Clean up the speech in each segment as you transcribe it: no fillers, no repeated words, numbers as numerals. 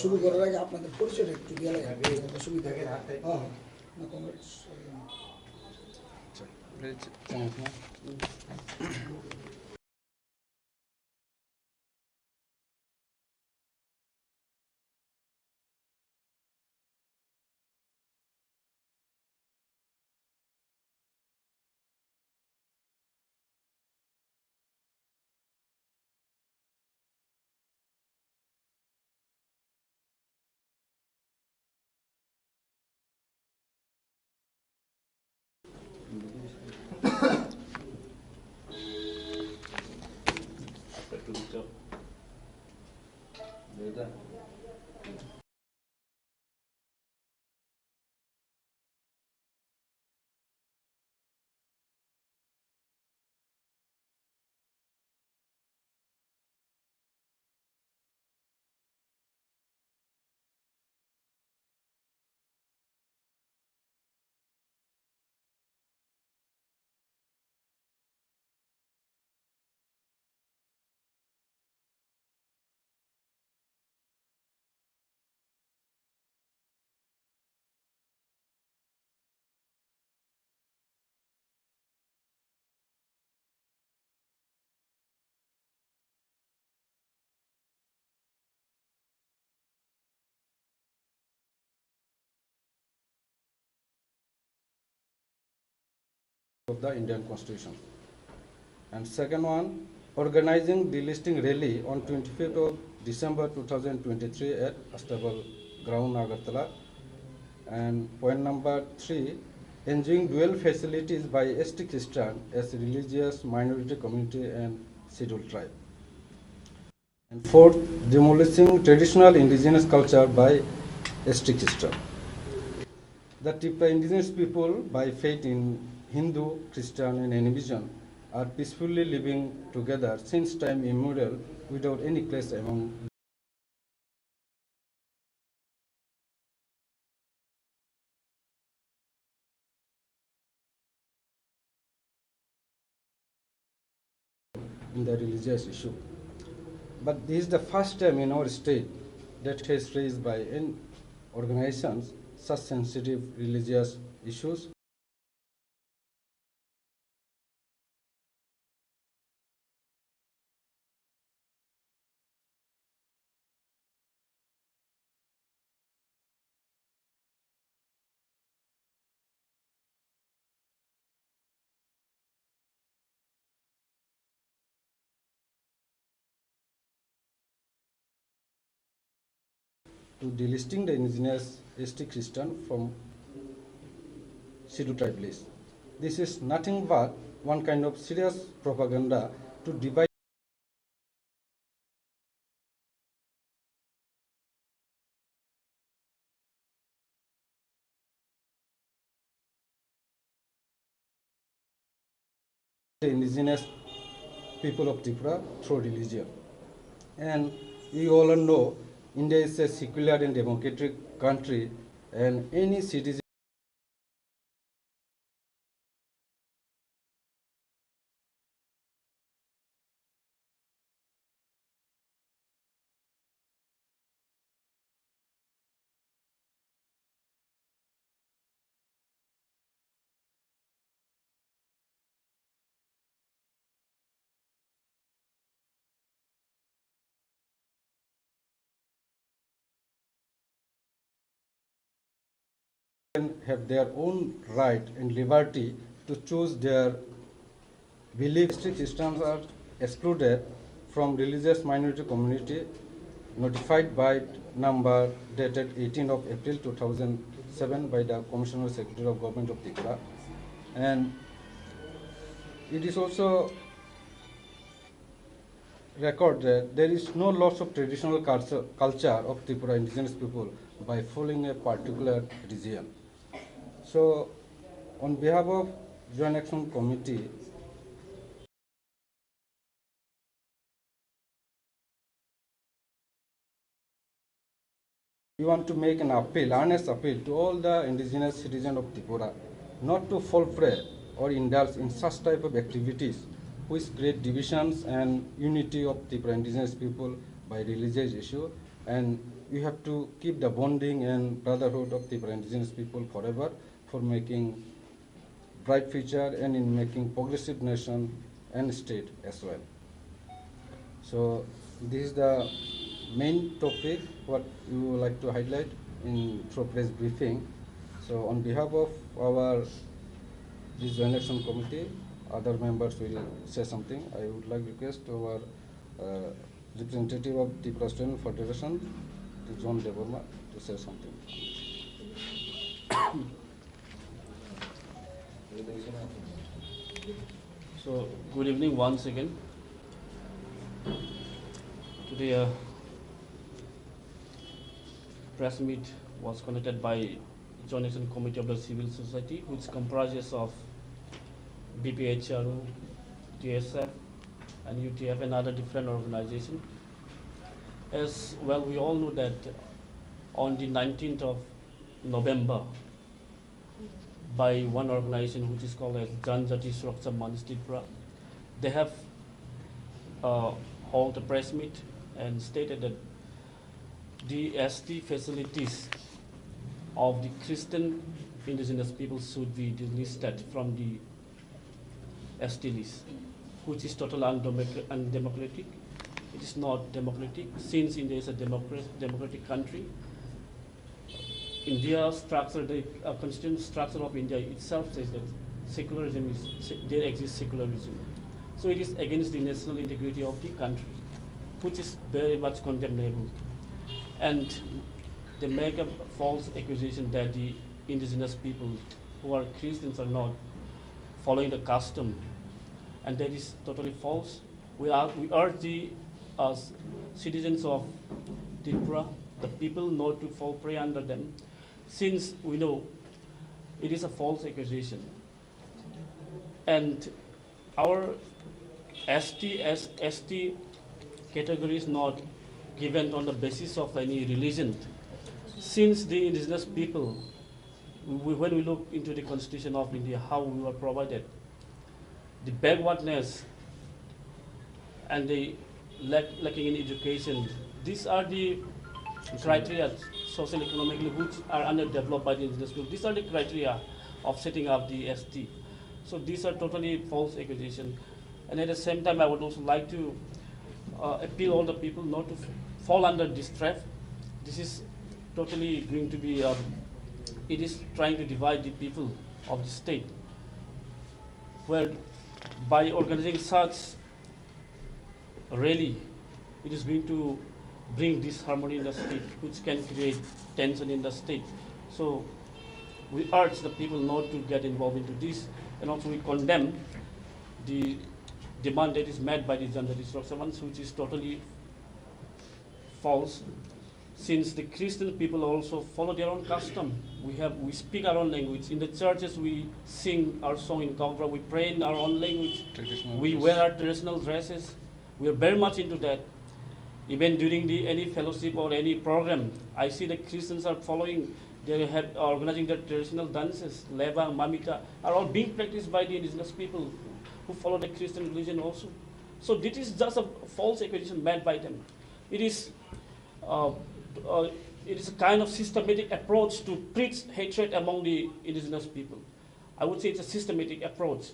শুরু করার আগে আপনাদের পরিচয়টা একটু দিয়ে লাগে সুবিধা হ্যাঁ না Congress of the Indian Constitution. And second one, organizing delisting rally on 25th of December 2023 at Astable Ground, Agartala. And point number 3, enjoying dual facilities by ST Christian as religious minority community and scheduled tribe. And fourth, demolishing traditional indigenous culture by ST Christian. The Tripura indigenous people, by faith in Hindu, Christian, and animism, are peacefully living together since time immemorial without any clash among in the religious issue. But this is the first time in our state that has raised by any organizations such sensitive religious issues. To delisting the indigenous ST Christian from scheduled tribe list. This is nothing but one kind of serious propaganda to divide the indigenous people of Tripura through religion. And you all know India is a secular and democratic country, and any citizen have their own right and liberty to choose their beliefs. Christians are excluded from religious minority community notified by number dated 18th of April 2007 by the Commissioner Secretary of Government of Tripura. And it is also record that there is no loss of traditional culture of Tripura indigenous people by following a particular region. So, on behalf of Joint Action Committee, we want to make an appeal, earnest appeal to all the indigenous citizens of Tripura not to fall prey or indulge in such type of activities which create divisions and unity of Tripura indigenous people by religious issue, and we have to keep the bonding and brotherhood of Tripura indigenous people forever for making bright future and in making progressive nation and state as well. So this is the main topic what we would like to highlight in through press briefing. So on behalf of our this joint election committee, other members will say something. I would like to request our representative of Tripura Student Federation, John Deborma, to say something. So, good evening once again. Today, a press meet was conducted by Joint Action Committee of the Civil Society, which comprises of BPHRO, TSF, and UTF, and other different organizations. As well, we all know that on the 19th of November, by one organization which is called as Janjati Suraksha Manch Tripura, they have held a press meet and stated that the ST facilities of the Christian indigenous people should be delisted from the ST list, which is totally undemocratic. It is not democratic, since India is a democratic country. India structure, the constitutional structure of India itself says that secularism is, there exists secularism. So it is against the national integrity of the country, which is very much condemnable. And they make a false accusation that the indigenous people who are Christians are not following the custom, and that is totally false. We urge the citizens of Tripura, the people, not to fall prey under them, since we know it is a false accusation. And our ST category is not given on the basis of any religion, since the indigenous people, when we look into the Constitution of India, how we were provided, the backwardness and the lacking in education, these are the criteria social economically which are underdeveloped by the indigenous people. These are the criteria of setting up the ST. So these are totally false accusations. And at the same time, I would also like to appeal all the people not to fall under this trap. This is totally going to be, it is trying to divide the people of the state, where by organizing such rally, it is going to bring disharmony in the state, which can create tension in the state. So we urge the people not to get involved into this, and also we condemn the demand that is made by the Janjati Suraksha Manch, which is totally false, since the Christian people also follow their own custom. We speak our own language. In the churches we sing our song in Kongra, we pray in our own language, we wear our traditional dresses. We are very much into that. Even during any fellowship or any program, I see the Christians are following, they are organizing their traditional dances, leva, mamita, are all being practiced by the indigenous people who follow the Christian religion also. So this is just a false accusation made by them. It is a kind of systematic approach to preach hatred among the indigenous people. I would say it's a systematic approach,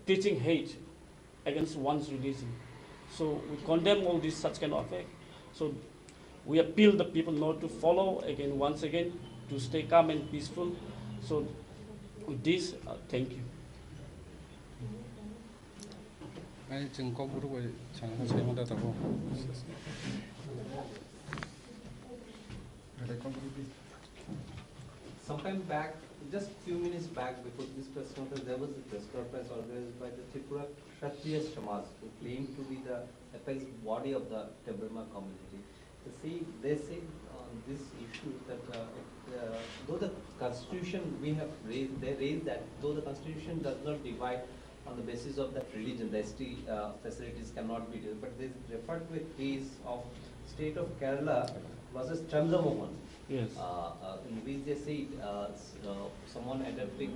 preaching hate against one's religion. So we condemn all this such kind of act. So we appeal the people not to follow, again, once again, to stay calm and peaceful. So with this, thank you. Sometime back, just few minutes back before this press conference, there was a press conference organized by the Tripura Kshatriya Samaj, who claimed to be the apex body of the Debarma community. They say on this issue that though the constitution we have raised, they raised that though the constitution does not divide on the basis of that religion, the ST facilities cannot be done, but they referred to a case of state of Kerala versus Chandramohan. Yes. In which they say someone adopting,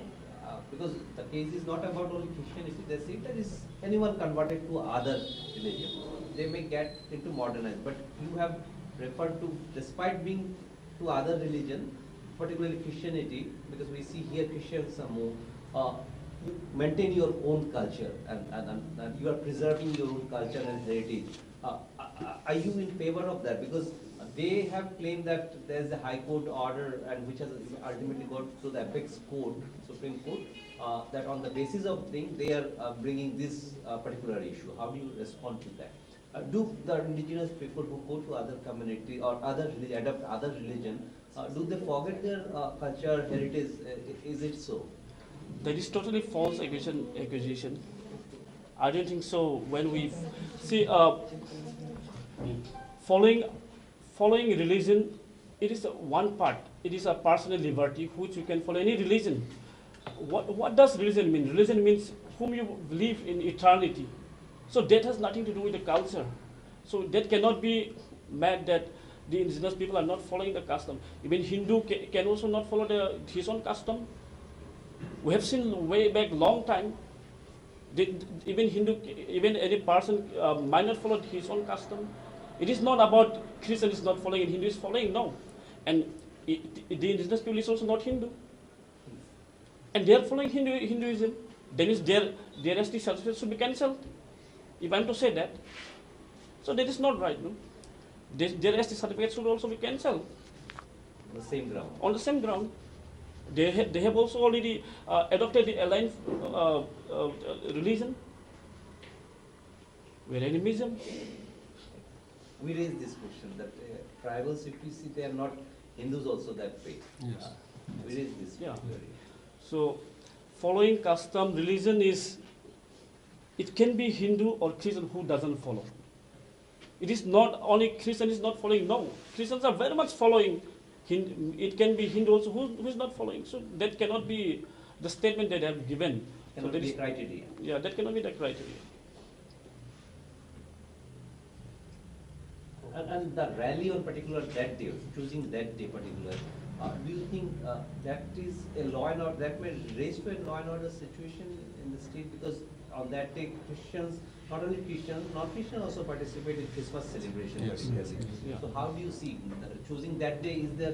because the case is not about only Christianity, they say that is anyone converted to other religion, they may get into modernized. But you have refer to, despite being to other religion, particularly Christianity, because we see here Christians are more, you maintain your own culture and you are preserving your own culture and heritage. Are you in favor of that? Because they have claimed that there is a High Court order and which has ultimately got to the Apex Court, Supreme Court, that on the basis of thing they are bringing this particular issue. How do you respond to that? Do the indigenous people who go to other community or adopt other religion, do they forget their culture, heritage? Is it so? That is totally false accusation. I don't think so. When we see following religion, it is one part. It is a personal liberty which you can follow any religion. What does religion mean? Religion means whom you believe in eternity. So that has nothing to do with the culture. So that cannot be mad that the indigenous people are not following the custom. Even Hindu can also not follow his own custom. We have seen way back long time, even any person might not follow his own custom. It is not about Christian is not following and Hindu is following, no. And the indigenous people is also not Hindu. And they are following Hinduism. Then is their ST certificate should be cancelled. If I am to say that. So that is not right, no. Their ST certificate should also be cancelled. On the same ground. On the same ground. They have also already adopted the aligned religion. We are animism. We raised this question that tribals, if you see, they are not Hindus also that way. Yes. We raised this. Yeah. So, following custom, religion is, it can be Hindu or Christian who doesn't follow. It is not only Christian is not following, no. Christians are very much following. It can be Hindu also who is not following. So that cannot be the statement that they have given. Cannot so be a criteria. Yeah, that cannot be the criteria. And the rally on particular that day, choosing that day particular, do you think that is a law and order, that may raise to a law and order situation in the state? Because on that day, Christians, not only Christians, non-Christians also participate in Christmas celebration particularly. Yeah. So how do you see choosing that day? Is there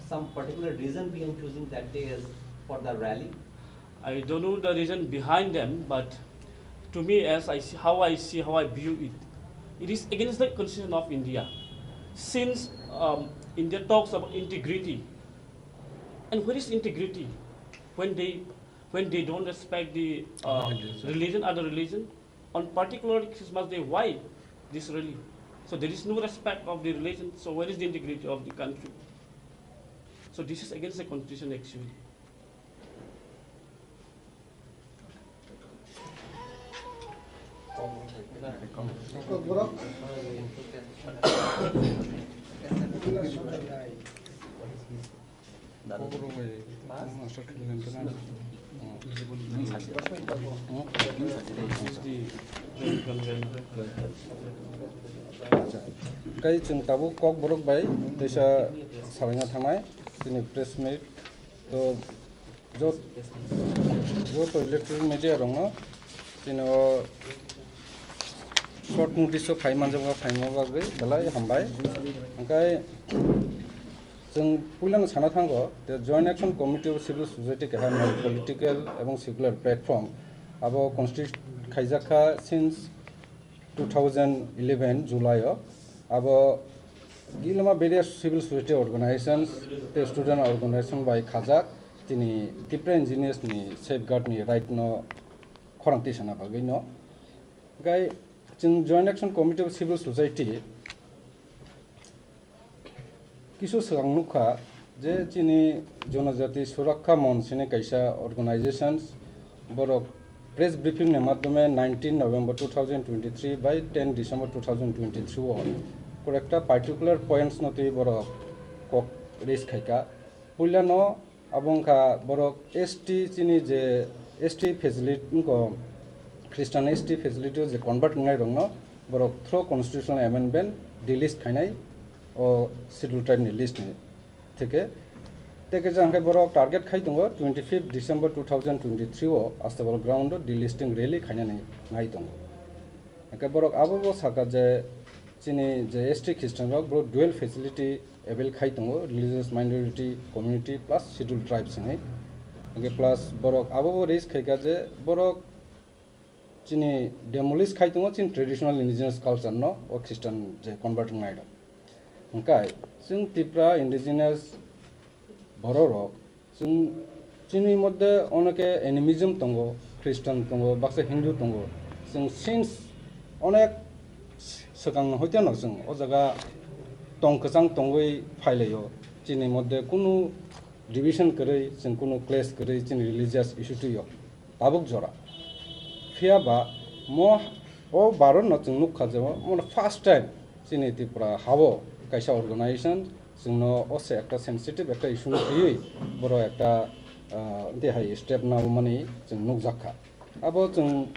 some particular reason behind choosing that day as for the rally? I don't know the reason behind them, but to me, as I see, how I view it, it is against the constitution of India. Since India talks about integrity, and where is integrity when they don't respect the religion, other religion, on particular Christmas day? Why this really? So there is no respect of the religion. So where is the integrity of the country? So this is against the constitution actually. Kai chung tabu kok borok bai desa salinga thangnai tini press meet to jo electronic media rong tino short notice of faimanjanga faimabagri dalai hambai angkai जों पुलानो साना थांगो the joint action committee of civil society ke ha political ebong secular platform abo constitute khaijaka since 2011 July abo gilama various civil society organizations the student organization by khajak tini tipra engineers ni safeguard ni right no khorangti sana bagai no gai जों joint action committee of civil society किसु सांगनुखा जे चिनी जनजाति सुरक्षा मंच ने कैसा organisations बरक press briefing ने माध्यमे 19 नवंबर 2023 बाय 10 डिसेंबर 2023 और एक पार्टिकुलर पॉइंट्स नति बरक को रेस खाइका पुलानो अबंका बरक एसटी चिनी जे एसटी फैसिलिटी को क्रिश्चियन एसटी फैसिलिटी जे कन्वर्ट नय रंग बरक थ्रो कॉन्स्टिट्यूशनल अमेंडमेंट डिलिस्ट खाइनाय or schedule time ni list ni theke teke jangkai borok target khai tongo 25 December 2023 o astable ground delisting rally khaina ni ngai tongo ke borok abo bo saka je chini je ST Christian rok bro dual facility avail khai tongo religious minority community plus scheduled tribes ngai okay plus borok abo raise khai ka je borok chini demolish khai tongo chin traditional indigenous culture no o Christian je convert ngai da ngkai sing tipra indigenous borok sing chini modde onake animism tongo Christian tongo bakse Hindu tongo sing since onek sakang hoitan no sing o jaga tongkasang tongoi phailayo chini modde kunu division korei sing kunu clash korei chini religious issue to yo tabuk jora phia ba mo o baron no chung nuk khajamo mo first time chini tipra habo kaisa organization singno ose ekta sensitive ekta issue ei boro ekta de hai step na mani chung nuk jakha abo chung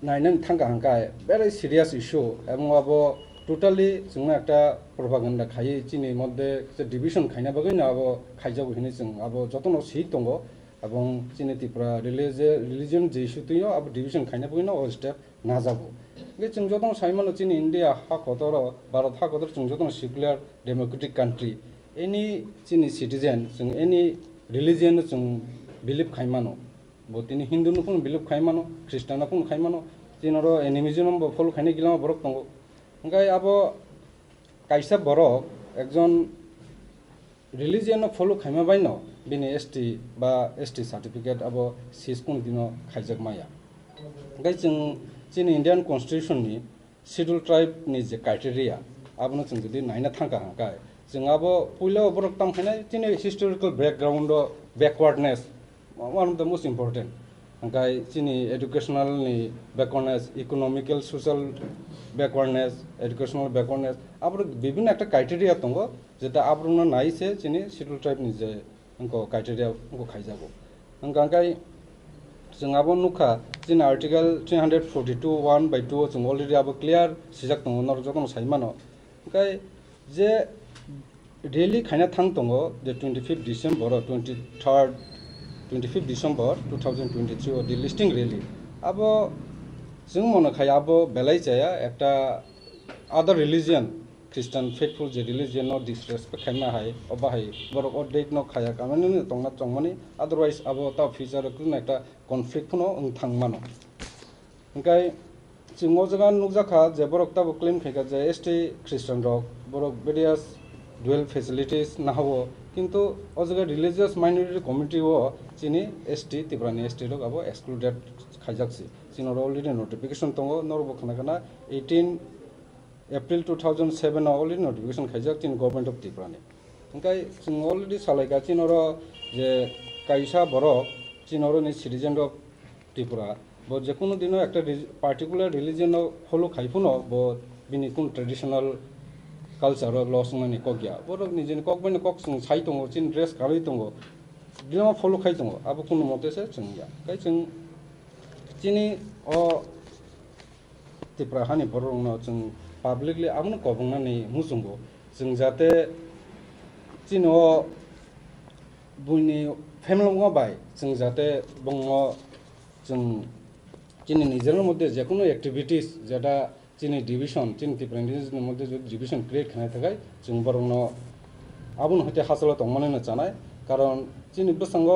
nainen thanga hangkai very serious issue ebong abo totally chung ekta propaganda khai chini modde je division khaina bagai na abo khaijago hini chung abo jotono sei tongo ebong chini tipra religion je issue tuyo abo division khaina bagai na o step na jago ge chung jotono saimano chini India ha kodoro Bharat ha kodoro chung jotono secular democratic country any chini citizen chung any religion chung believe khaimano bo tini Hindu no pun believe khaimano Christian no pun khaimano tinoro animism bo follow khaini gilama borok tongo ngai abo kaisa borok ekjon religion no follow khaima baino bini ST ba ST certificate abo sis kun dino khaijak maya ngai chung chini Indian constitution ni scheduled tribe ni je criteria abono chung jodi naina thangka hangkai chung abo puilo borok tam khaina chini historical background backwardness one of the most important angkai chini educational ni backwardness economical social backwardness educational backwardness abro bibhinno ekta criteria tongo jeta abrono nai se chini scheduled tribe ni je angko criteria angko khaijago angkai chung abo nukha chini article 342(1)(2) chung already abo clear sijak tongo nor jotono saimano angkai je really khaina thang tongo the 25th December or 25th December 2023 or the listing rally abo jung mono khai abo belai jaya ekta other religion Christian faithful je religion no disrespect khaima hai oba hai borok o date no khaya kamani tongna chongmani otherwise abo ta future kun ekta conflict no thangmano engkai jingo jaga nukjakha je borok ta claim khaika je ST Christian rok borok various dual facilities na habo কিন্তু ও জায়গা religious minority committee ও চিনি ST তিব্রানি ST রক আবো excluded খাইজাকসি চিনর already notification তঙ্গ নরব খানাকানা 18 April 2007 অলরেডি নোটিফিকেশন খাইজাক চিন গভর্নমেন্ট অফ তিব্রানি ওংকাই চিন অলরেডি সালাইকা চিনর যে কাইসা বরক চিনর নি সিটিজেন অফ ত্রিপুরা ব যে কোনো দিন একটা পার্টিকুলার রিলিজিয়ন ফলো খাইফুনো ব বিনি কোন traditional culture loss ngani kokya borok ni jin kokbani kok sung sai tongo chin dress kabai tongo dilama follow khai tongo abo kun mote se chungya kai chung chini o tipra hani borong no chung publicly amno kobungna ni musungo chung jate chino buini family ngo bai chung jate bongmo chung chini nijer moddhe je kono activities jeta chini division chini different মধ্যে যদি division create খানাই থাকায় जों বরংনো আবুন হইতে হাসলা তংমানে না জানায় কারণ চিনি বসঙ্গ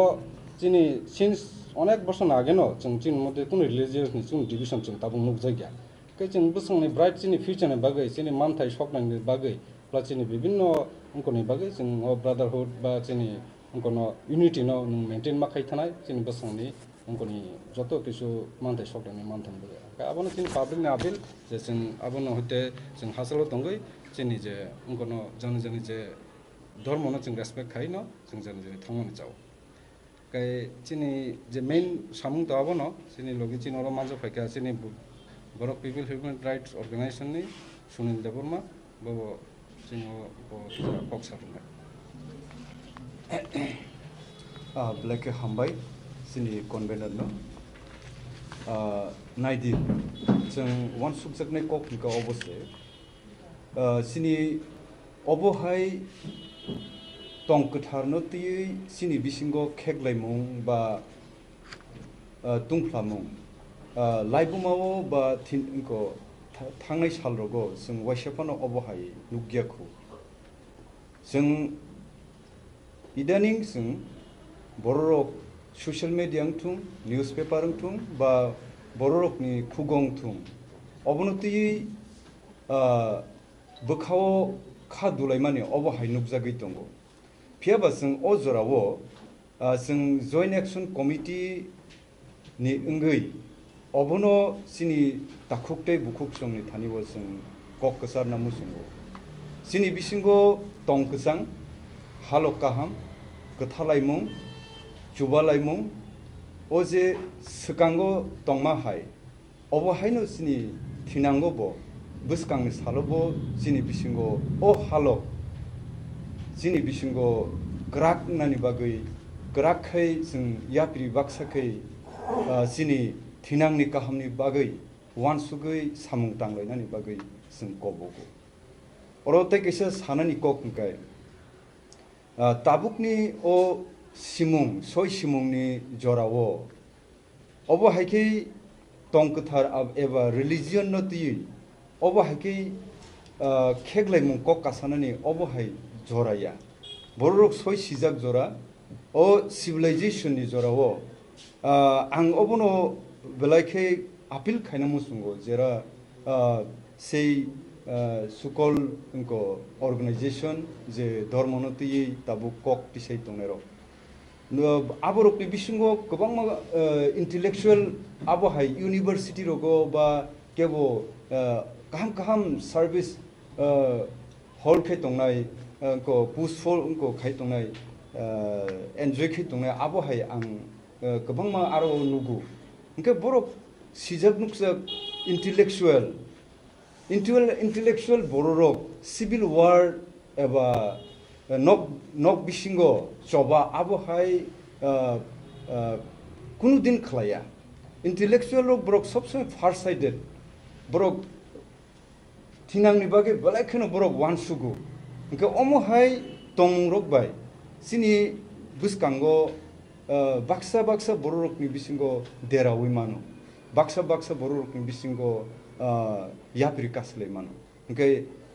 চিনি সিন্স অনেক বছর আগে ন जों চিনি মধ্যে কোন রিলিজিয়াস নি जों ডিভিশন जों তাবু মুখ জায়গা কে जों বসংনি ব্রাইট চিনি ফিউচারনে বাগৈ চিনি মানথাই সকনাংনি বাগৈ প্লাস চিনি বিভিন্ন অঙ্কনি বাগৈ जों ব্রাদারহুড বা চিনি অঙ্কনো ইউনিটি ন মেইনটেইন মাখাই থানায় চিনি বসংনি অঙ্কনি যত কিছু মানথাই সকনাংনি মানথান বাগৈ abano chini public ni appeal je जों abano hoite जों hasalo tongoi chini je unkono jani je dharma no जों respect khai no जों jani thangmani chao kai chini je main samung to abano chini logi chini oro manjo phaika chini borok people human rights organization ni Sunil Deborma bobo chini bo kok sarna black hambai chini convener no naidi जों wan subject kok nika obose sini obohai tongkatharno ti sini bisingo kheklaimung ba tungplamung लाइबुमाव बा इनको थांनाय सालरोगो जों वाइसाफानो अबहाय नुगियाखौ जों इदानिं जों बर'रक social media थुं news paper थुं बा बर'रकनि खुगं थुं अबनति बोखाव खा दुलाय माने अबहाय नुगजागै दङ फियाबा जों अजराव जों जॉइंट एक्शन कमिटी नि अंगै अबनो सिनि दाखुकते बुकुक संनि थानिव जों कक कसार नामु संगो सिनि बिसिंगो तंकसां हालकाहाम गथालायमुं जुबालायमुं ओजे सकांगो तंमाहाय अबहायनो सिनि थिनांगो बो बुसकांनि सालबो सिनि बिसिंगो ओ हालक सिनि बिसिंगो ग्राक नानि बागै ग्राखै जों याप्रि बाक्साखै सिनि थिनांनि काहामनि बागै वानसुगै सामुं तांलायनानि बागै जों गबोगो अरते कैसे सानानि ककनकाय ताबुकनि ओ सिमुं सय सिमुंनि जरावो अबहायखै तंकथार एबा रिलिजियन नति अबहायखै खेगलायमुं कक कासानानि अबहाय जराया बर'रक सय सिजाक जरा ओ सिविलाइजेशन नि जरावो आं अबनो बेलायखे आपिल खायना मुसुंगो जेरा से सुकल इनको ऑर्गेनाइजेशन जे धर्मनति ताबु कक तिसै तंनेरो आबरकनि बिसिंगो गोबां इंटेलेक्चुअल आबहाय यूनिवर्सिटी रोगो बा केबो काहाम काहाम सर्विस हॉल खे तंनाय को पुसफुल उनको खाय तंनाय एन्जॉय खे तंनाय आबहाय आं गोबां मा आरो नुगु इनके बरक सिजाब नुकसाक इंटेलेक्चुअल बर'रक सिविल वार एबा नक बिसिंगो चबा आबहाय कुनु दिन खलाया इंटेलेक्चुअल बरक सबसे फार साइडेड बरक थिनांनि बागे बलायखनो बरक वानसुगु इनके अमहाय तंरक बाय सिनि बुसकांगो बाक्सा बाक्सा बर'रकनि बिसिंगो देरावै मानो बाक्सा बाक्सा बर'रकनि बिसिंगो याप्रि कासलै मानो इनके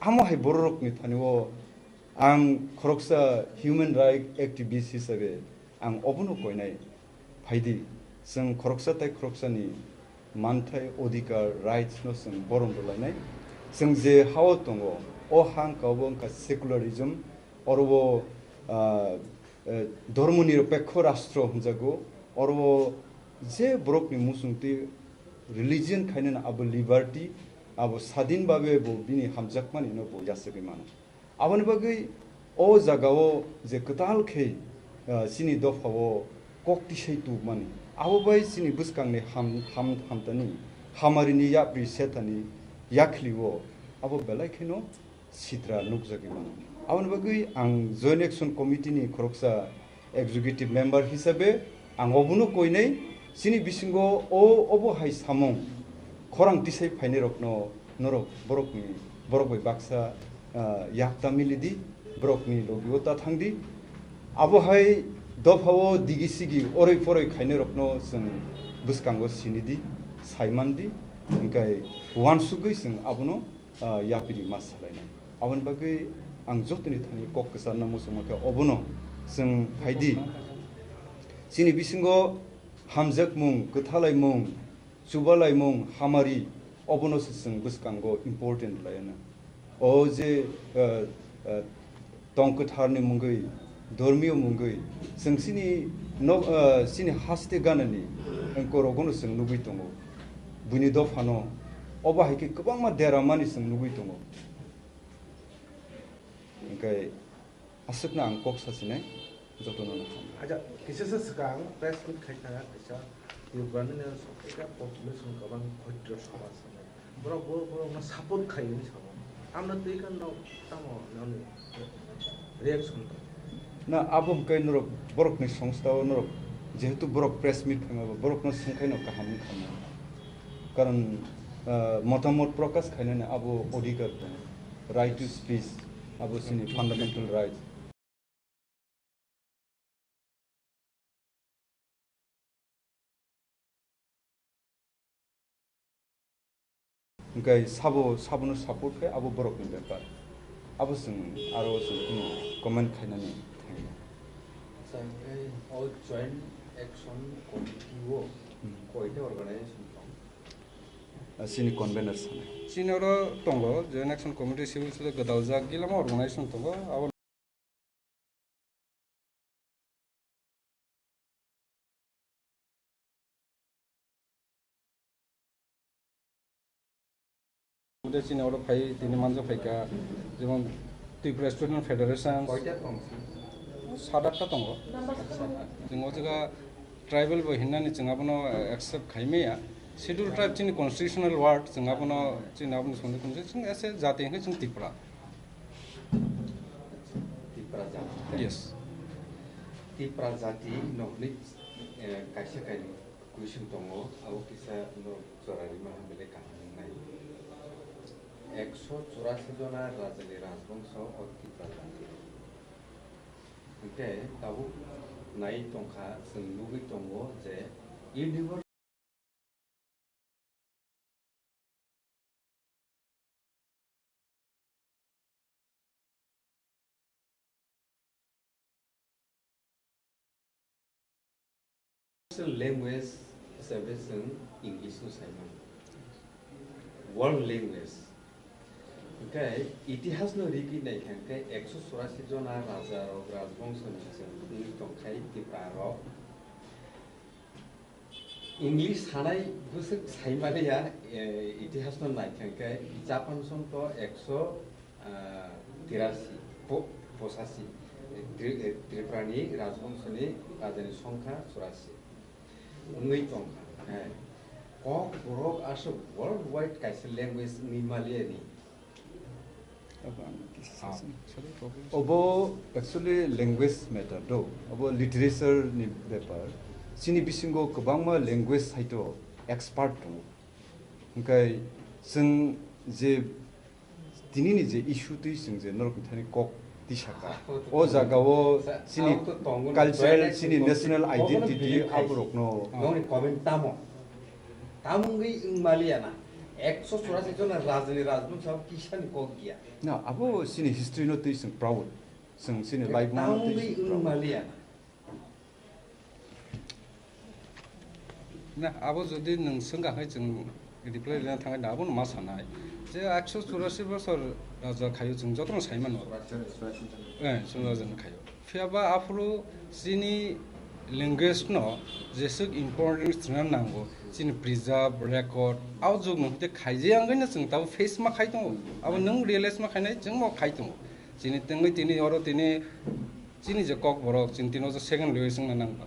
आमहाय बर'रकनि थानिवो आं खरकसा ह्यूमन राइट एक्टिविस्ट हिसाबै आं अबनो कयनाय फायदि जों खरकसा ताय खरकसानि मानथाय अधिकार राइट्स नो जों बरन लायनाय जों जे हाव दङ अ हां कावबो का सेकुलारिज्म अरबो धर्मनिरपेक्ष राष्ट्र होनजागो अरबो जे बरकनि मुसुंति रिलिजियन खायनो आबो लिबार्टी आबो स्वाधीन बाबे बो बिनि हामजाकमानि नो बो यासगै मानो आबन बागै ओ जागाव जे कताल खे सिनि दफावो कक्ति सैतु मानि आबो बाय सिनि बुसकांनि हामतानि हामारिनि याप्रि सेतानि याखलिवो आबो बेलायखेनो सित्रा नुकजागै मानो आबन बागै आं जॉइंट एक्शन कमिटी नि खरकसा एग्जीक्यूटिव मेंबर हिसाबै आं अबनो कयनै सिनि बिसिंगो ओ अबहाय सामं खरां तिसै फायने रकनो नरक बरकबै बाक्सा याक्ता मिलिदि बरकनि लबिवता थांदि आबहाय दफावो दिगिसिगि ओरै फरै खायने रकनो जों बुसकांगो सिनिदि साइमानदि इनकाय वानसुगै जों आबनो यापिरि मास सालायनाय आबन बागै आं जतनि थानि कक कसार नामु समखा अबनो जों फायदि सिनि बिसिंगो हामजाक मुं गथालाय मुं जुबालाय मुं हामारि अबनो जों बुसकांगो इम्पोर्टेन्ट लायना ओ जे तंकथारनि मुंगै धर्मीय मुंगै जों सिनि हास्ते गाननि अंकरगनो जों नुगै दङ बुनि दफानो अबाहायके गोबां मा देरामानि जों नुगै दङ ओंखाय आसुकना आं कक सासिनाय जतन 아자 기세서 스강 프레스 및 khai 기사 이번에는 소개가 population 가방 거기로 잡았어요. 뭐나 사포트 खायनि साव आमनो दैखौ नाव तामो नाव रिएक्शन ना आबम कय नरक बरकनि संस्थाव नरक जेहेतु बरक प्रेस मिट खाङाबो बरकनो संखायनो काहाम खामो कारण मतामत प्रकाश खायनो आबो अधिकार दं राइट टू स्पीच आबो सिनि फंडामेंटल राइट ओंखाय साबोनो सापर्ट खाय आबो बरकनि बेपार आबो जों आरो जों कमेन्ट खायनानै थाङो ओमफ्राय all joint action committee wo koita organization dong सिनि कन्भेनर सानाय Sinoro tongo, Joint Action Committee Civil Society Gadalja Gilama organization tongo, our Sinoro Pai, Tinimanza Paika, Jimon Tripura Student Federation, koita dong Sadata tongo, Jingoja tribal Bohinani Chingabano accept Kaimea, scheduled tribe Chin constitutional ward, Chingabano, Chinabano Constitution, as a Jati Hichin Tipra. di prajati Yes. di prajati nokni kaisa kai kuisum tongo abo kisa no chorari ma hamile kahani nai 184 jona rajani rajbongso or di prajati okay tabu nai tongkha जों lugui tongo je universal language service English no Simon world language okay इतिहास no rigi nai khangkai 184 jona raja rok rajbongso ni जों tongkhai tiparo English hanai busuk saimane ya इतिहास no nai khangkai Japan son to 183 পঁচাশি ত্রিপুরানি রাজবংশনি রাজানি সংখ্যা 84 उन्नै तंखा कक बरक आसो world wide काइसे language निमालियानि अबो actually language matter दो अबो literature नि पेपर सिनि बिसिंगो गोबांमा लैंग्वेज साइट एक्सपर्ट दं ओंखाय जों जे दिनैनि जे इशु दै जों जे नरकथानि कक दिसाका ओ जागाव सिनि कल्चरल सिनि नेशनल आइडेंटिटी आबरकनो नोंनि कमेन्ट तामो तामुंगै इंमालियाना 184 जन राजनि राजबंश किसानि कक गिया ना आबो सिनि हिस्ट्री नो दै जों प्राउड जों सिनि लाइफ मा तामुंगै इंमालियाना ना आबो जुदि नोंसों गाहाय जों रिप्लाइ लिरना थांनाय दाबो मा सानाय जे 184 बोसोर राजा खायो जों जतन साइमान जों खायो फियाबा आफुरु जिनि लैंग्वेज न जेसुक इम्पोर्टेंस थ्रना नांगौ जिनि प्रिजार्व रेकर्ड आव जों नोंते खाइजे आंगैनो जों ताबो फेस मा खाइ दङ अब नों रियलाइज मा खाइनाय जों मा खाइ दङ जिनि तेंगै तिनि अरो तिनि जिनि जे कक बरक जिनि तिनो जे सेकेन्ड लैंग्वेज ना नांबा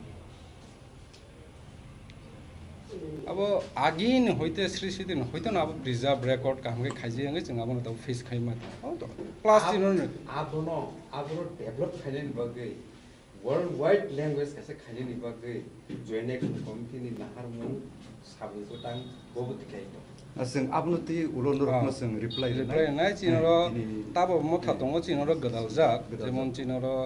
अब आगिन होइते श्री सिदिन होइते ना अब प्रिजार्व रेकर्ड कामगे खाइजे आंगै जों अब ताबो फेस खाइ मा प्लस तिनो आबोनो डेभलप खाइनायनि बागै वर्ल्ड वाइड लैंग्वेज काइसे खाइनायनि बागै जॉइंट एक्शन कमिटि नि नाहारमु साबुखौ तां बबो दिखाइ दं जों आबनति उलनरकनो जों रिप्लाइ नाय चिनरो ताबो मथा दङ चिनरो गदालजाक जेमन चिनरो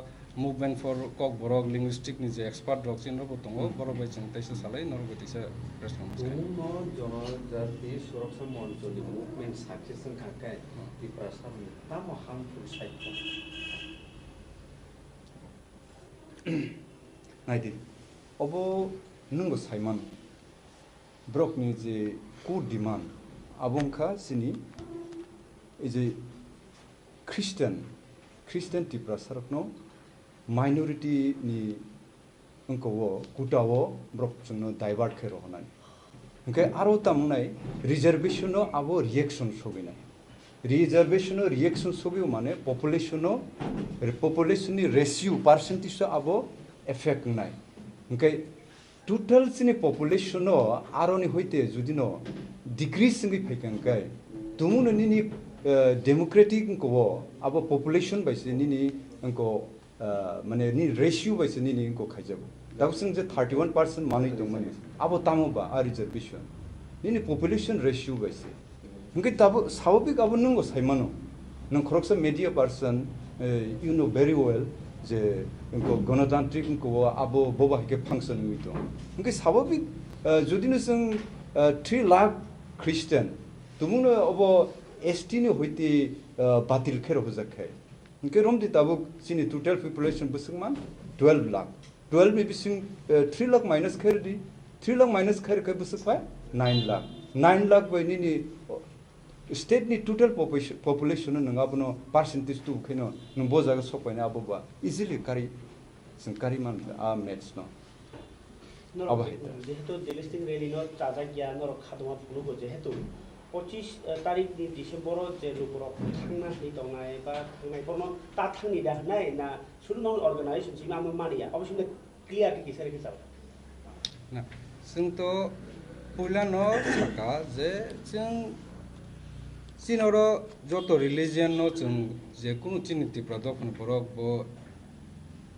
मुभमेंट फर कक बरक लिंग्विस्टिक नि जे एक्सपर्ट रक चिनरो दङ बरबाय जों तैसे सालाय नरबो तैसे रेस्पॉन्स उनो जनजाति सुरक्षा मन्त्रनि मुभमेंट सक्सेसन खाखाय दिप्रासारनि ताम हार्मफुल साइड नायदि अब नंगौ साइमान ब्रकनि जे को डिमान्ड आबंखा सिनि जे ख्रिस्टियान टिप्रासारकनो माइनॉरिटी नि उनको वो कुटावो ब्रक जोंनो डाइवर्ट खेरो होनाय ओंखाय आरो तामुनाय रिजर्वेशनो आबो रिएक्शन सगिनाय रिजर्वेशनो रिएक्शन सगियो माने पपुलेशननि रेशियो परसेंटेज आबो एफेक्ट नाय ओंखाय टोटल सिनि पपुलेशनो आरोनि होइते जुदिनो डिक्रीज सिंगि फैखांखाय तुमुनो निनि डेमोक्रेटिक को आबो पपुलेशन बाइसे निनि उनको माने नि रेशियो बाइसे निनि उनको खाइजाबो दाबसिं जे 31% मानै दं माने आबो तामोबा आ रिजर्वेशन निनि पपुलेशन रेशियो बाइसे ओंखाय ताबो स्वाभाविक आबो नंगौ साइमानो नों खरकसा media person you know very well जे उनको गणतांत्रिक उनको आबो बोबा के फंक्शन हुई दं ओंखाय स्वाभाविक जुदिनो जों 3 लाख ख्रिस्टियान तुमुनो अब एसटी नि होइते बातिल खेर हो जाखे इनके रोमदि ताबुक सिनि टोटल पॉपुलेशन बसुमान 12 लाख 12 में बिसिं 3 लाख माइनस खेर दी 3 लाख माइनस खेर के बसुफा 9 लाख बयनि नि स्टेट नि टोटल पॉपुलेशन नंगाबनो परसेंटेज तु खेनो नं बजागा सपायना आबोबा इजिली कारि संकारी मान आ मैथ्स न अब जेहेतु डिलिस्टिंग रैली न चाजा ज्ञान र खादमा फुलुगो जेहेतु 25 तारिख नि डिसेम्बर जे लुबरो थांना है दंनाय बा थांनाय बनो ता थांनि दा नाय ना सुरु अर्गानाइजेशन सिमा मानिया अबसिम क्लियर कि सरे के ना जों तो पहिला न साका जे जों चिनर जत रिलिजियन न जों जे कुनु चिनि तिप्रदफन बरक बो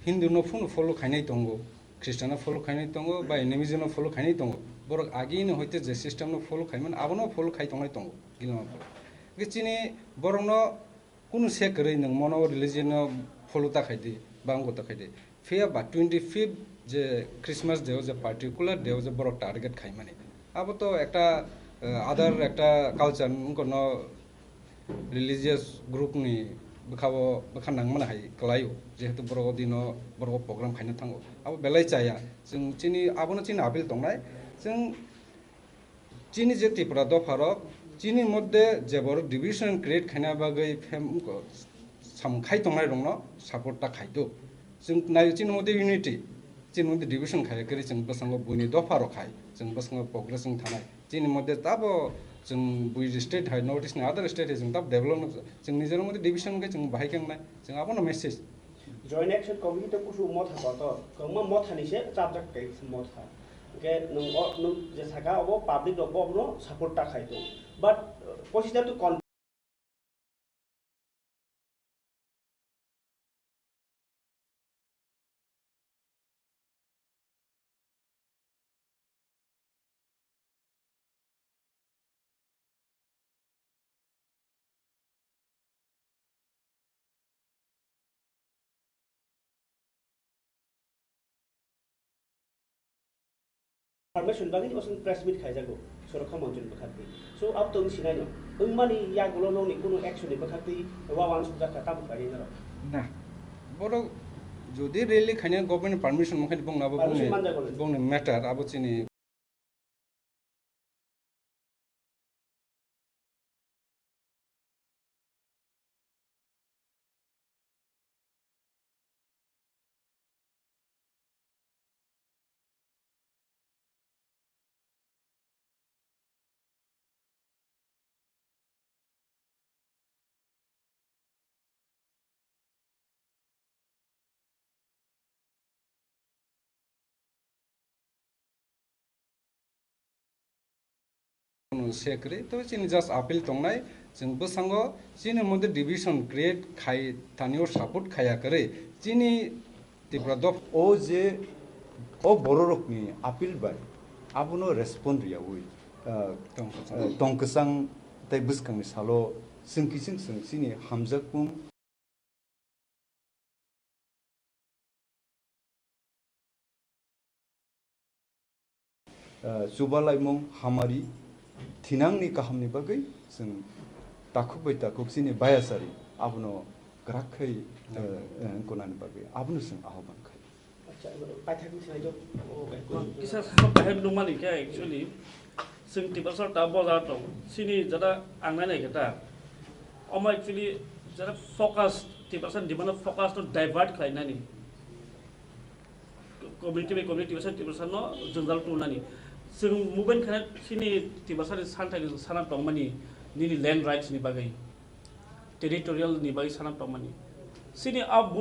हिंदू न फुनु फॉलो खाइनाय दंगो ख्रिस्टान फॉलो खाइनाय दंगो बा एनिमिजन फॉलो खाइनाय दंगो बरक आगि न होइते जे सिस्टम न फॉलो खाइमन आबनो फॉलो खाइ दंनाय दंगो गिलमा के चिनि बरक न कुनु से करे नों मनो रिलिजियन फॉलो ता खाइदि बांगो ता खाइदि फेया बा 25 जे क्रिसमास डे जे पार्टिकुलर डे जे बरक टारगेट खाइमाने अब तो একটা আদার একটা কালচার কোন রিলিজিয়াস গ্রুপनि बखाबो बखानांग मन हाय क्लायो जेहेतु बरग दिन बरग प्रग्राम खायनो थांगो अब बेलाय जाया जों चिनि आबनो चिनि आपिल दंनाय जों चिनि जेतिफ्रा दफारक चिनि मध्य जे बर डिविजन क्रिएट खायना बागै फेम सामखाय दंनाय दंनो सापर्ट ता खायदो जों नाय चिनि मध्य यूनिटी चिनि मध्य डिविजन खाय करि जों बसंग बुनि दफारक खाय जों बसंग प्रोग्रेसिंग थानाय चिनि मध्य ताबो जों बुइ स्टेट हाय नॉर्थ ईस्ट अदर स्टेट जों तब डेवलप जों निजर मध्य डिविजन के जों बाहाय केंनाय जों आबनो मेसेज जॉइंट एक्शन कमिटी तो कुछ मत हा तो कम मत हानिसे चाबजक के मत हा के नों जे सागा अब पब्लिक दबो अपनो सपोर्ट ता खायतो बट प्रोसीजर टू परमिशन बागै ओसन प्रेस मीट खायजागो सुरक्षा मंत्री बखाती सो अब तो सिनायनो उमानि या गलो नि कोनो एक्शन नि बखाती वा वान सुजाका ताब खारि न ना बरो जदि रेली खायनो गभर्नमेंट परमिशन मखै बुंनाबो बुंनो मैटर अब चिनि सेक्रे तो चिनि जस्ट अपील तंनाय जों बसंग चिनि मध्य डिविजन क्रिएट खाय थानियो सपोर्ट खाया करे चिनि तिब्रदफ ओ जे ओ बररकनि अपील बाय आबनो रेस्पोंड रियावै तंकसां तै बुसखांनि सालो सिंकिसिं सिंसिनि हामजाकुं जुबालाइमं हामारि थिनांनि गाहामनि बागै जों दाखुबै दाखुसिनि बायासारि आबनो ग्राखै कोनानि बागै आबनो जों आह्वान खाय अच्छा पाइथाकि सिनायतो किसा सब बाहेर दंमानि के एक्चुअली जों तिबासर ता बजार दं सिनि जदा आंनाय नाय गता अमा एक्चुअली जदा फोकस तिबासर दिमाना फोकस तो डाइवर्ट खायनानि कम्युनिटी बे तिबासर न जंजाल टुनानि जों मुभमेन्ट खाना सिनि तिबासर सानथाय साना दंमानि निनि लैंड राइट्स नि बागै टेरिटोरियल नि बागै साना दंमानि सिनि अब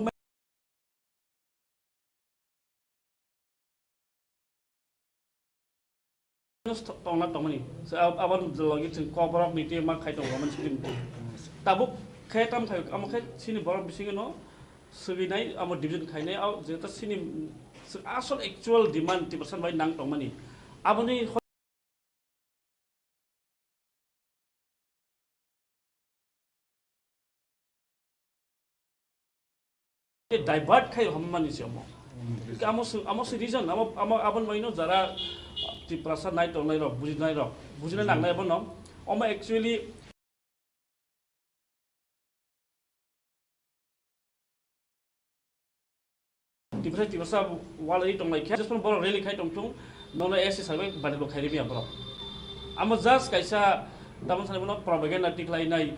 तंना तंमानि आबाद लगे जों कबरक नीति मा खाय दं मोनसे दिन ताबो खेताम थाय आमखे सिनि बर बिसिङ न सुबिनाय आम डिभिजन खायनाय आव जेता सिनि आसल एक्चुअल डिमान्ड तिबासन बाय नां तंमानि आबनि डाइवर्ट खाय हममानि सेमो आमो रीजन आमो आबन बायनो जरा तिप्रासा नाय तंनाय र बुजिनाय नांनाय बन Oma actually tiba-tiba wala itong like just pun boro really kai tong nono esi sabai bani lo khairi biya bro ama just kaisa taman sane bono propaganda tiklai nai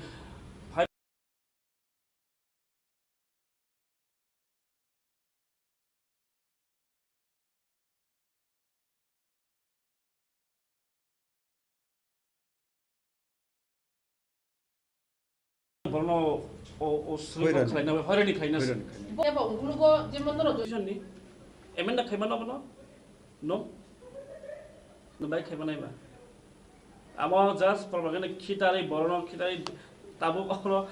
bono o sripo khlai na harani khaina Eba ungkulugo jemandoro ni emenda khaimana bono no no bai khaimana ba ama just propaganda khitari borono khitari tabu kono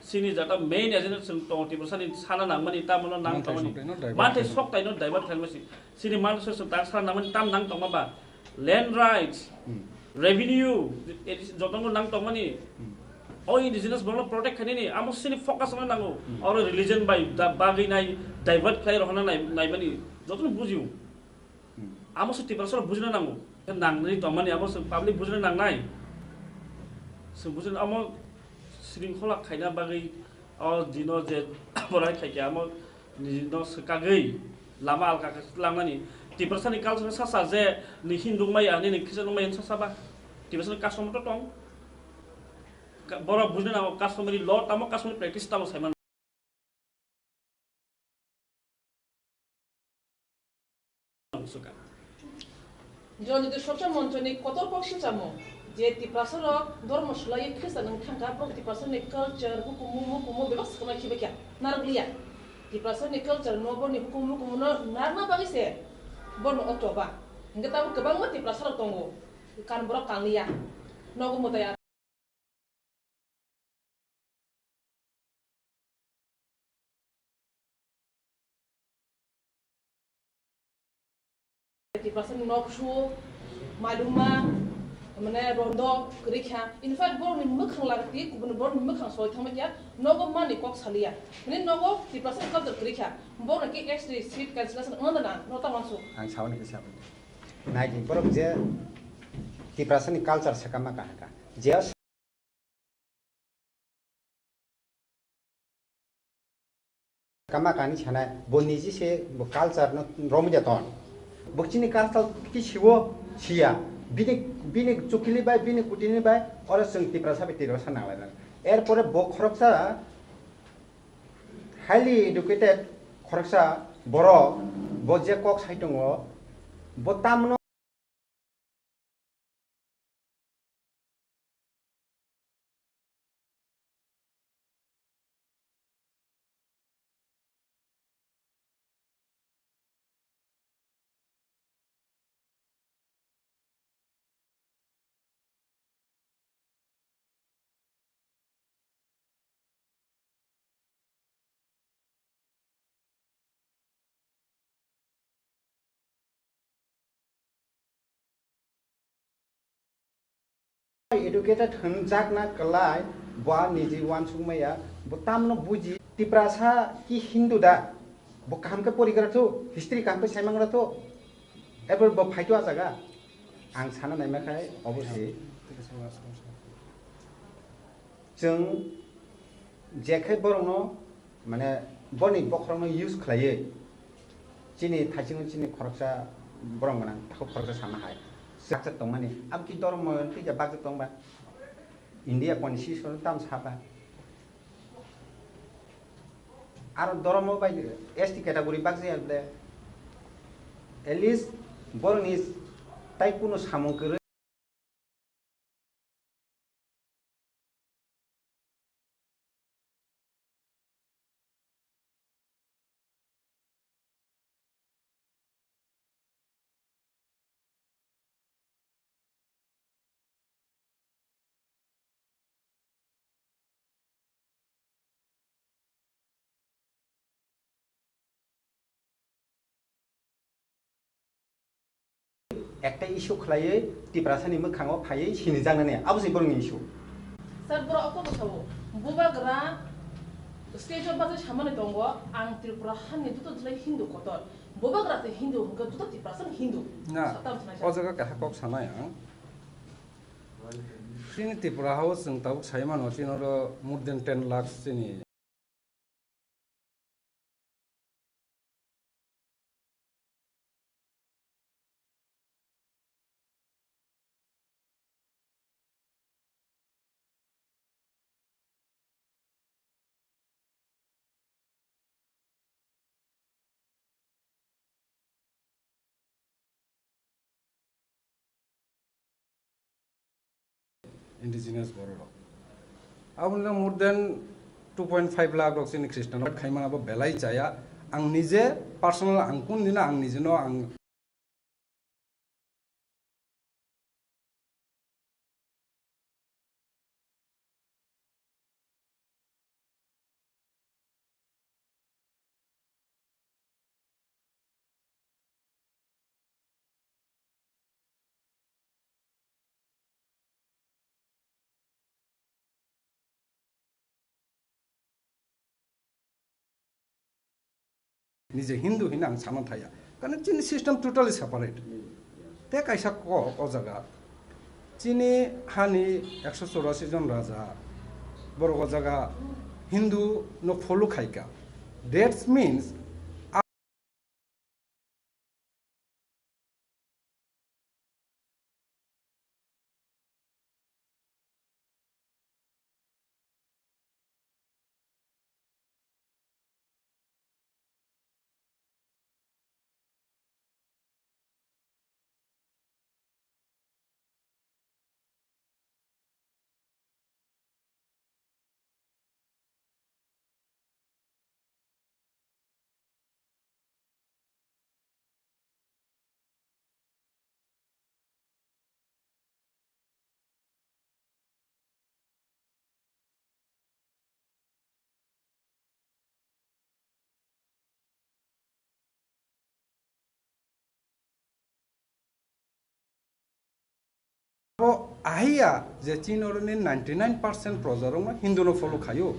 sini jata main agenda sung 20% in sana nangmani tamono nang tamani mate sok tai no divert thelmasi sini man so tak sana nangmani tam nang tongma ba land rights revenue jotong nang tongmani all indigenous bono protect khani ni amo sini focus na nango or religion by da bagi nai divert khai rohna nai bani jotong bujiu amo 70% bujina nango nang ni tongmani amo public bujina nang nai so bujina amo Sringkhola khaina bagai or dino je borai khaikya mo dino sakagai lama alka langani 30% ni culture sasa je ni hindu mai ani ni christian mai sasa ba 30% custom to tong bora bujna na customary law tamo customary practice tamo saiman suka Joni de shopcha montoni kotor pokshi chamo je tipasoro dormo shlai khisa nang thangka prok tipasoro ne culture hukumu bebas kama khibekya nargliya tipasoro ne culture no bor ni hukumu no narna bagi se borno otoba ngata bu kebang mati tipasoro tongo kan borok kangliya no go motaya tipasoro no kshu maluma mana rondo kerikha in fact bor ni mukhang lagti kubun bor ni mukhang soi thamya nogo mani kok salia ni nogo ti person culture kerikha bor ki extra seat cancellation ondana nota mansu ang sawani ke siapa nagi borok je ti person ni culture sakama ka je kama kani chana boniji se culture no romja ton bokchini culture ki siwo sia bini chukili bai bini kutini bai ora sengti prasabe tirasa nalana erpore bo khoroksa highly educated khoroksa boro bo je kok saitongo bo tamno educated hanjak na kalai ba niji wan sumaya botam no buji tiprasa ki hindu da bo kam ke porigra to history kam pe saimangra to ever bo phaito ajaga ang sana nai ma khai obviously jeng jekai borong no mane boni bokrong no use khlaye chini thaching chini khoroksa borong gana thako khoroksa sama hai saksa tongmani ab ki dorm mo ti ja bak tongba india constitution tam sapa ar dorm mo bai st category bak je at least born is tai kuno samong একটা issue খলায়ে টিপ্রাসানি মখাङाव फायै सिनि जांनाने आबुसै बरनि issue sar boro ko ko buba gra Stage of Baza Shamana Tongo, ang Tripura Hani to the Hindu Kotor. Bobagra the Hindu, who got to the person Hindu. Na ojaga ka hakok sana yang sini Tripura House ang tawag sa iman o sino more than 10 lakhs sini indigenous bororo. Abunna more than 2.5 lakh rok sini Christian rok khaimang abo belai chaya ang nije personal angkun dina ang nije no ang nije Hindu hinang saman thaya kana chini system totally separate te kaisa ko o jaga chini hani 184 jon raja boro jaga Hindu no follow khaika that means ahia je Chin oroni 99% projarong Hindu no follow khayo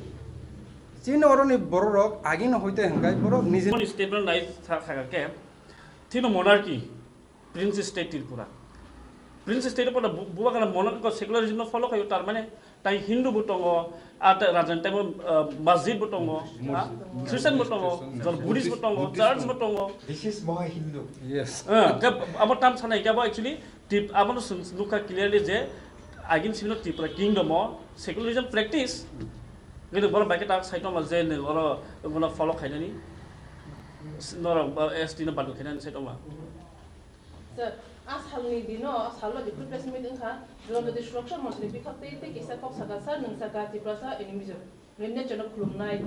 Chin oroni borok agin hoite hangai borok nije statement rai thakake thino monarchy prince state Tripura prince state pora buba kana monarchy ko secularism no follow khayo tar mane tai Hindu butongo at rajan time masjid butongo Christian butongo Buddhist butongo church butongo This is more Hindu. yes amar tam sanai kabo actually tip amar luka clearly je agin sino Tripura kingdom secularism practice gitu bor baike tak site ma je ne oro gona follow khainani nora st na badu khainan site ma Sir, as halni dino as hallo di replacement engka dron the structure mostly because te kisa kok sagasa nang saga Tripura enemies renne chana khulumnai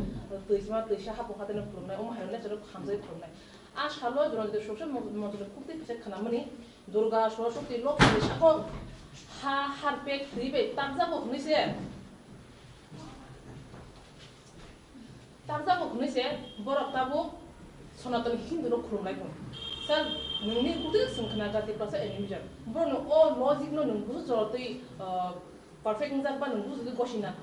tuisma tuisha hapo khatena khulumnai hayne chana khamjai khulumnai as hallo dron the structure mostly kukti kise khanamani Durga Saraswati lok sako ha harpek ribe tamjabo khunise borok tabo Sonatan Hindu no khulumnai khun sir nungni kukti sangkhana ga Tripura enemies borno o logic no nungbu jorotei perfect ngjakba nungbu jodi gosina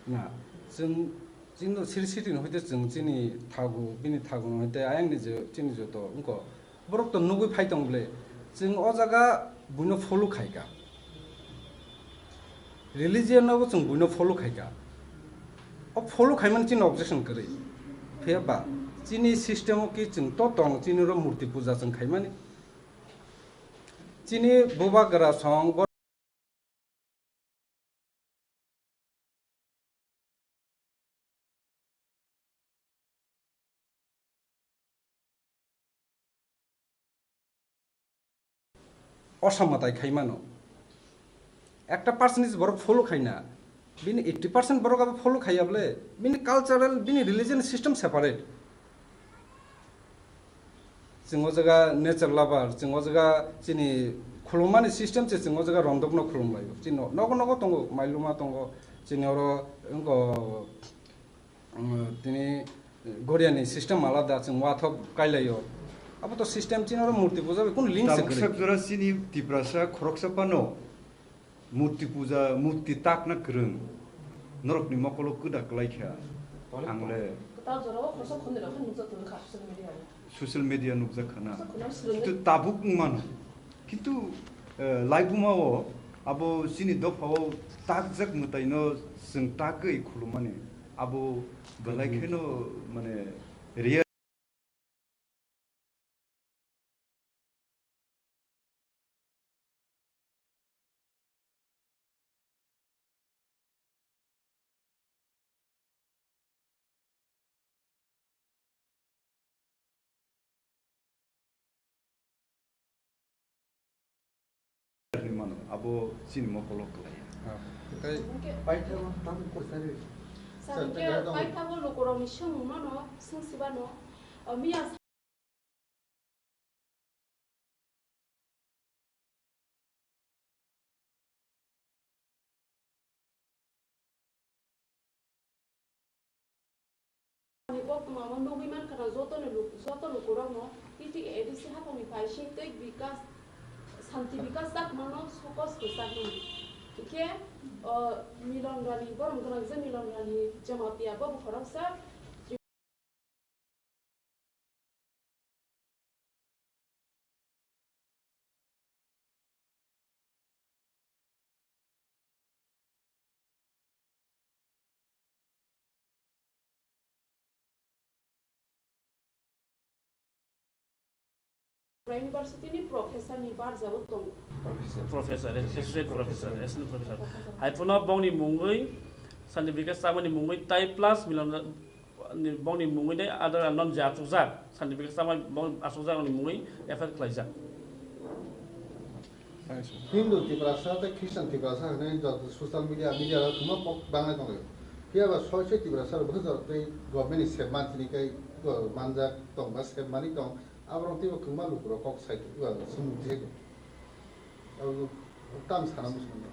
na जों 진도 실시tin hoite जों chini thagu bini thagu hoite ayang ni je chini jo to unko borok to nugui phaitong ble जों o jaga buino follow khaika religion no जों buino follow khaika o follow khaiman chin objection kare pheba chini system ki जों to tong chini ro murti puja जों khaimani chini boba gara song অসামতায় খাইমানো একটা percentage বড় follow খাই না বিনি 80% বড় গাবে ফলো খাইয়া বলে বিনি কালচারাল বিনি রিলিজিয়ন সিস্টেম সেপারেট जों जगा नेचार लाभार जों जगा चिनि खुलुमानि सिस्टेम से जों जगा रंदबनो खुलुमलायो चिनो नगो नगो दङ माइलुमा दङ चिनि अरो इंको तिनि गरियानि सिस्टेम आलादा जों वाथब काइलायो अब तो सिस्टम चिनो र मूर्ति पूजा कुन लिंक से करे जरा सिनि तिप्रासा खरकसा पानो मूर्ति पूजा मूर्ति ताकना करन नरकनि मकलो कदा कलाइखा आंले Kata joro kosong khonde kan nuksa tuh kah social media. social media nukjakhana Khonam silung. kitu tabuk mano kitu live mao abo sini dofao takjak mutaino sing takai khulumani abo belai kheno mane real mano abo sini mo kolok Okay. Paitha tam ko sari. Sabe pai tavo lokoro mission mano sensibano mia ni bok mama no biman kana zoto lokoro no iti edisi hapo mi pai shite bikas santi bikas dak mano focus ko sakni Oke, milan rali, baru mungkin aja milan rali jamaah tiap apa bukan sah. University ni profesor ni bar jauh tong. Professor, assistant professor. Hai puna bong ni mungui, sandi bikas sama ni mungui tai plus milan ni bong ni mungui ni ada non jatuh zat. Sandi bikas sama bong asuzat ni mungui efek kelajak. Hindu tibrasa atau Kristen tibrasa ini jauh sosial media lah cuma banget dong. Dia bahasa Soce tibrasa bahasa itu government semat ini kayak manjak tong bahasa semat ini tong. Abang tiba kemalu bro kok saya itu semua dia. Aku tam sana musuhnya.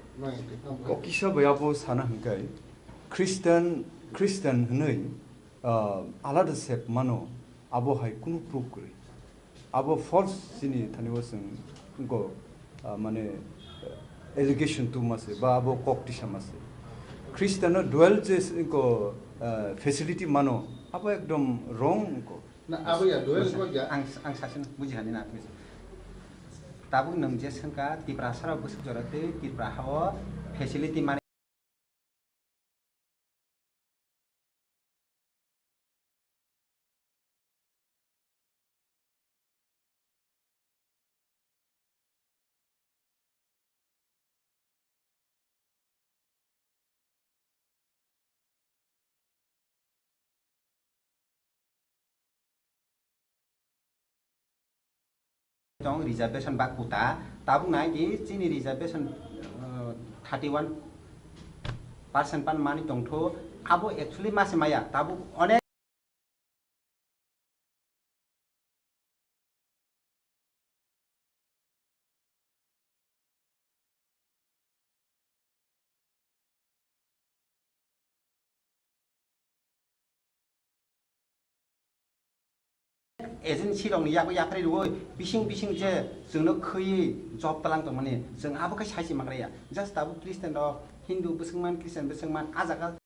kok kisah bayabo sana hingkai Kristen hnei alada sep mano abo hai kunu proof kuri abo false sini thani wasang ko mane allegation tu mase ba abo kok tisha mase Kristen dual je ko facility mano abo ekdom wrong ko Nah, apa ya duel kok ya? ang sasin bujihan na tumis tabu nang je sangka ti prasara busuk jorate ti prahawa facility mane tong reservation bak puta tabu nai ki chini reservation 31% pan mani tongtho abo actually mase maya tabu onek agency dong ya ko ya pare ruoi bising je जोंनो खै job talang tong mani जों abo ka saisi magraya just tabu Kristen do Hindu busungman Kristen busungman ajaga